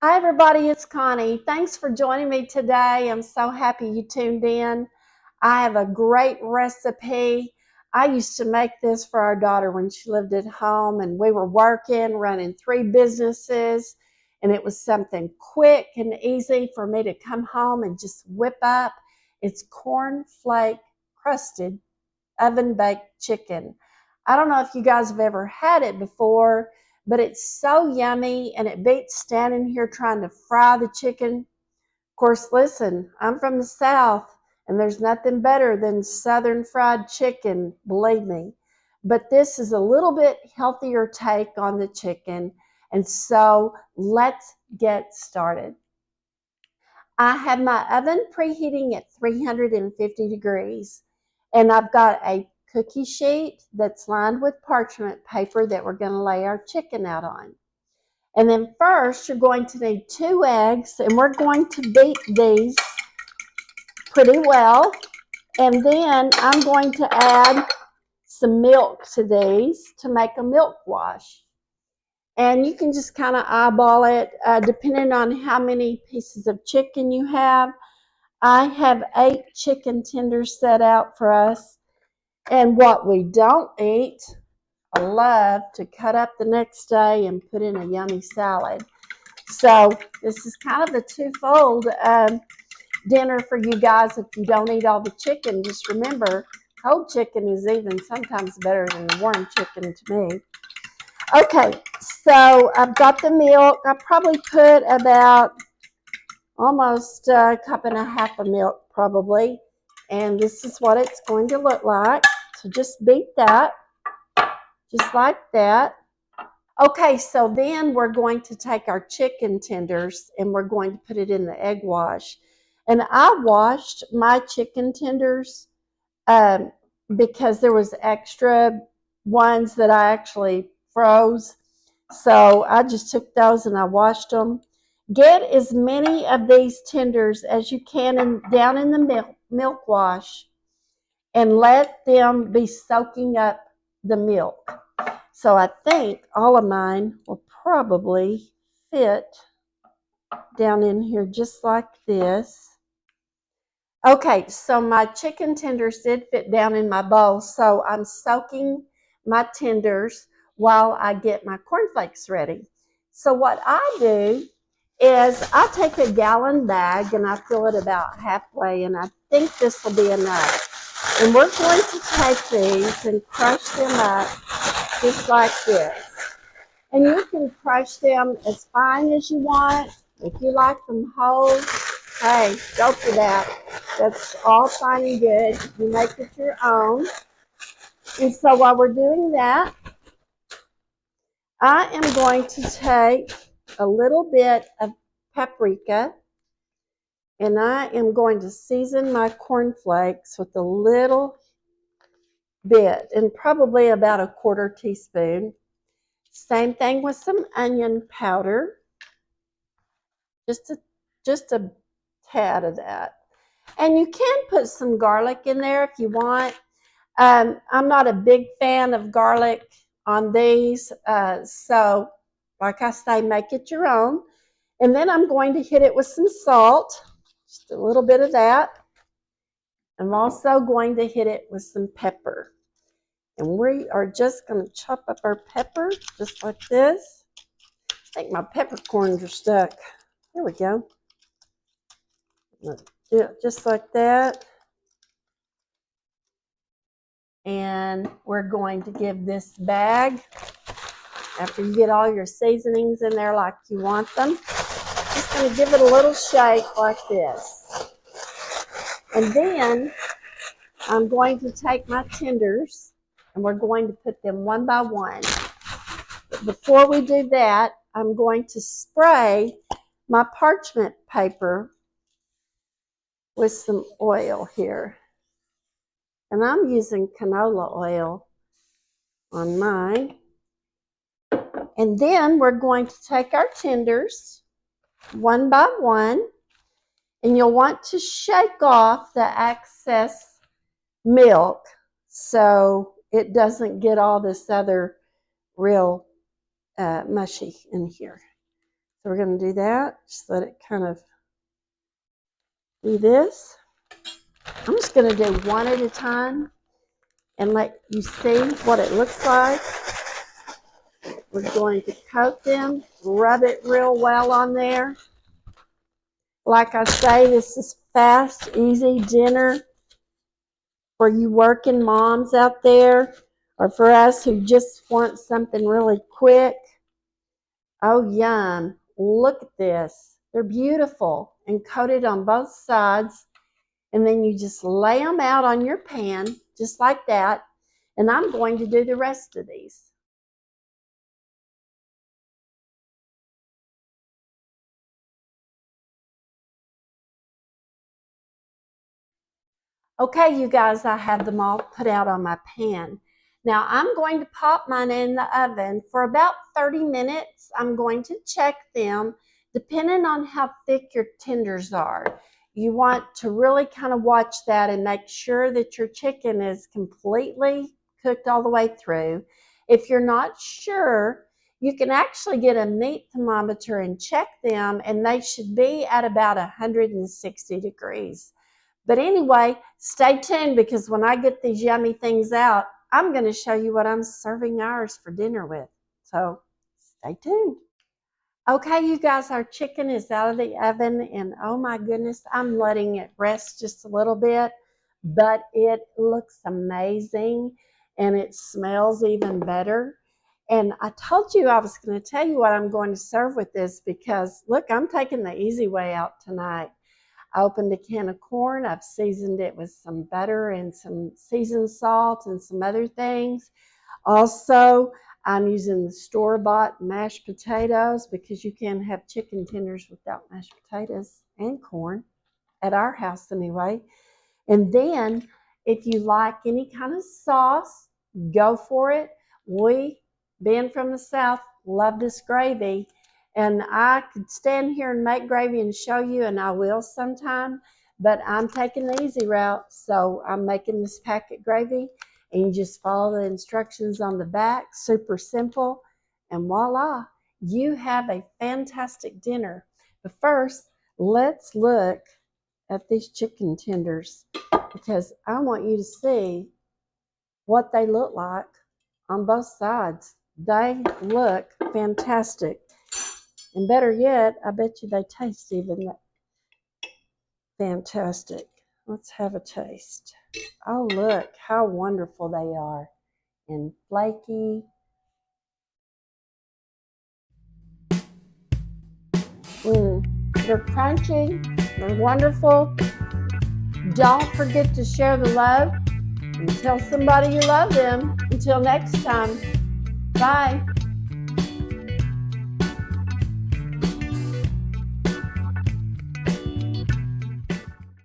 Hi, everybody, it's Connie. Thanks for joining me today. I'm so happy you tuned in. I have a great recipe. I used to make this for our daughter when she lived at home, and we were working, running 3 businesses, and it was something quick and easy for me to come home and just whip up. It's cornflake crusted oven baked chicken. I don't know if you guys have ever had it before, but it's so yummy and it beats standing here trying to fry the chicken. Of course, listen, I'm from the South and there's nothing better than Southern fried chicken, believe me. But this is a little bit healthier take on the chicken. And so let's get started. I have my oven preheating at 350 degrees, and I've got a cookie sheet that's lined with parchment paper that we're going to lay our chicken out on. And then first, you're going to need 2 eggs, and we're going to beat these pretty well. And then I'm going to add some milk to these to make a milk wash. And you can just kind of eyeball it depending on how many pieces of chicken you have. I have 8 chicken tenders set out for us. And what we don't eat, I love to cut up the next day and put in a yummy salad. So this is kind of a twofold dinner for you guys if you don't eat all the chicken. Just remember, cold chicken is even sometimes better than warm chicken to me. Okay, so I've got the milk. I probably put about almost a cup and a half of milk probably, and this is what it's going to look like. So just beat that just like that. Okay, so then we're going to take our chicken tenders and we're going to put it in the egg wash. And I washed my chicken tenders because there was extra ones that I actually froze. So I just took those and I washed them. Get as many of these tenders as you can down in the milk wash and let them be soaking up the milk. So I think all of mine will probably fit down in here just like this. Okay, so my chicken tenders did fit down in my bowl, so I'm soaking my tenders while I get my cornflakes ready. So what I do is I take a gallon bag and I fill it about halfway, and I think this will be enough. And we're going to take these and crush them up just like this. And you can crush them as fine as you want. If you like them whole, hey, go for that. That's all fine and good. You make it your own. And so while we're doing that, I am going to take a little bit of paprika and I am going to season my cornflakes with a little bit and probably about a 1/4 teaspoon. Same thing with some onion powder. Just a tad of that. And you can put some garlic in there if you want. I'm not a big fan of garlic on these, so like I say, make it your own. And then I'm going to hit it with some salt, just a little bit of that. I'm also going to hit it with some pepper. And we are just going to chop up our pepper just like this. I think my peppercorns are stuck. There we go. Do it just like that. And we're going to give this bag, after you get all your seasonings in there like you want them, just going to give it a little shake like this. And then I'm going to take my tenders and we're going to put them one by one. But before we do that, I'm going to spray my parchment paper with some oil here. And I'm using canola oil on mine. And then we're going to take our tenders one by one, and you'll want to shake off the excess milk so it doesn't get all this other real mushy in here. So we're going to do that. Just let it kind of do this. I'm just going to do one at a time and let you see what it looks like. We're going to coat them, rub it real well on there. Like I say, this is fast, easy dinner for you working moms out there, or for us who just want something really quick. Oh, yum. Look at this. They're beautiful and coated on both sides. And then you just lay them out on your pan, just like that. And I'm going to do the rest of these. Okay, you guys, I have them all put out on my pan. Now I'm going to pop mine in the oven for about 30 minutes. I'm going to check them depending on how thick your tenders are. You want to really kind of watch that and make sure that your chicken is completely cooked all the way through. If you're not sure, you can actually get a meat thermometer and check them, and they should be at about 160 degrees. But anyway, stay tuned, because when I get these yummy things out, I'm going to show you what I'm serving ours for dinner with. So stay tuned. Okay, you guys, our chicken is out of the oven, and oh my goodness, I'm letting it rest just a little bit, but it looks amazing and it smells even better. And I told you I was going to tell you what I'm going to serve with this, because look, I'm taking the easy way out tonight. I opened a can of corn. I've seasoned it with some butter and some seasoned salt and some other things. Also, I'm using the store-bought mashed potatoes, because you can't have chicken tenders without mashed potatoes and corn, at our house anyway. And then, if you like any kind of sauce, go for it. We, being from the South, love this gravy. And I could stand here and make gravy and show you, and I will sometime, but I'm taking the easy route. So I'm making this packet gravy, and you just follow the instructions on the back. Super simple. And voila, you have a fantastic dinner. But first, let's look at these chicken tenders, because I want you to see what they look like on both sides. They look fantastic. And better yet, I bet you they taste even fantastic. Let's have a taste. Oh, look how wonderful they are. And flaky. They're crunchy. They're wonderful. Don't forget to share the love and tell somebody you love them. Until next time, bye.